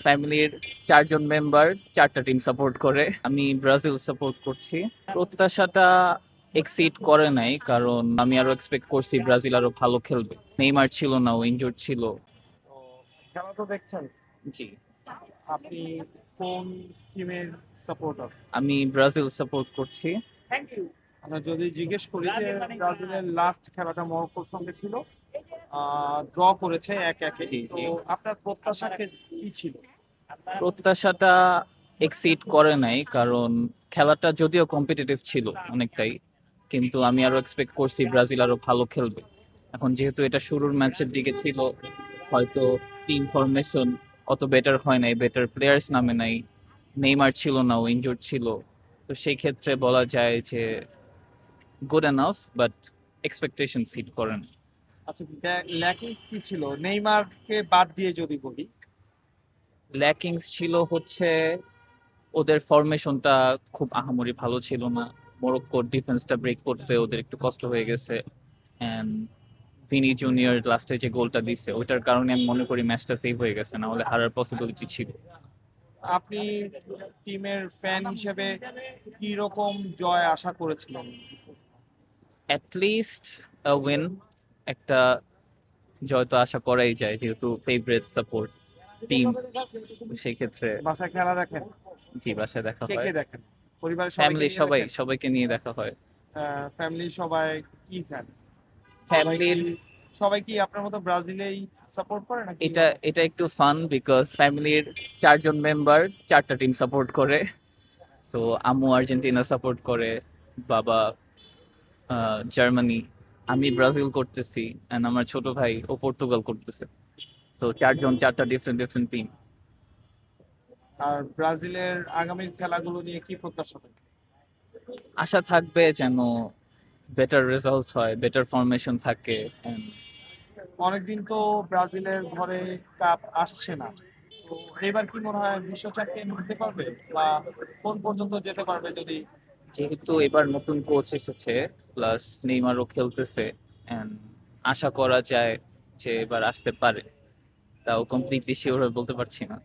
ফ্যামিলির ৪ জন মেম্বার ৪ টা team support করে। আমি ব্রাজিল সাপোর্ট করছি। প্রত্যাশাটা এক্সিড করে নাই, কারণ আমি আরো এক্সপেক্ট করছি ব্রাজিল আরো ভালো খেলবে। নেইমার ছিল না, ও ইনজুরড ছিল। তো খেলা তো দেখছেন। জি, আপনি কোন টিমের সাপোর্টার? আমি ব্রাজিল সাপোর্ট করছি। আমরা যদি জিজ্ঞেস করি যে ব্রাজিলের লাস্ট খেলাটা মরক্কোর সঙ্গে ছিল, ড্র করেছে ১-১-এ। জি, তো জি। আপনার প্রত্যাশা কি ছিল? প্রত্যাশাটা এক্সিড করে নাই, কারণ খেলাটা যদিও কম্পিটিটিভ ছিল অনেকটাই, কিন্তু আমি আরো এক্সপেক্ট করছি ব্রাজিল আরো ভালো খেলবে। এখন যেহেতু এটা শুরুর ম্যাচের দিকে ছিল, হয়তো টিম ফরমেশন অত বেটার হয় নাই, বেটার প্লেয়ার্স নামে নাই, নেইমার ছিল না, ও ইনজুর্ড ছিল। তো সেই ক্ষেত্রে বলা যায় যে good enough, but expectation hit করে না। আচ্ছা, ল্যাকিংস কি ছিল নেইমারকে বাদ দিয়ে যদি বলি? ল্যাকিংস ছিল হচ্ছে ওদের ফরমেশনটা খুব আহামরি ভালো ছিল না। মরক্কোর ডিফেন্সটা ব্রেক করতে ওদের একটু কষ্ট হয়ে গেছে। এন্ড ভিনি জুনিয়র লাস্টে যে গোলটা দিছে ওইটার কারণে আমি মনে করি ম্যাচটা সেভ হয়ে গেছে, না হলে হারার পসিবিলিটি ছিল। আপনি টিমের ফ্যান হিসেবে কি রকম জয় আশা করেছিলেন? অ্যাটলিস্ট উইন, একটা জয় তো আশা করাই যায়, যেহেতু ফেভারিট সাপোর্ট টিম। সেই ক্ষেত্রে বাসায় খেলা দেখেন? জি, বাসায় দেখা কে হয়। কে দেখেন? পরিবারের সবাইকে ফ্যামিলি নিয়ে সবাই দেখেন? সবাইকে নিয়ে দেখা হয়। ফ্যামিলি সবাই কি ফ্যান? সবাই কি ফ্যামিলির সবাই কি আপনার মতো ব্রাজিলেই সাপোর্ট করে নাকি এটা অন্য? এটা একটু ফান, বিকজ ফ্যামিলির ৪ জন মেম্বার ৪ টা টিম সাপোর্ট করে। তো আম্মু আর্জেন্টিনা সাপোর্ট করে, বাবা জার্মানি, আমি ব্রাজিল করতেছি, এন্ড আমার ছোট ভাই ও পর্তুগাল করতেছে। তো ৪ জন ৪টা ডিফারেন্ট ডিফারেন্ট টিম। আর ব্রাজিলের আগামী খেলাগুলো নিয়ে কি প্রত্যাশা থাকে? আশা থাকবে যেন বেটার রেজাল্টস হয়, বেটার ফরমেশন থাকে। and অনেকদিন তো ব্রাজিলের ঘরে কাপ আসছে না। তো এবার কি মনে হয় বিশ্ব চ্যাম্পিয়ন হতে পারবে, বা কোন পর্যন্ত যেতে পারবে যদি? যেহেতু এবার নতুন কোচ এসেছে, প্লাস নেইমারও খেলতেছে, and আশা করা যায় যে এবার আসতে পারে। তাও কমপ্লিটলি শিওর হয়ে বলতে পারছি না।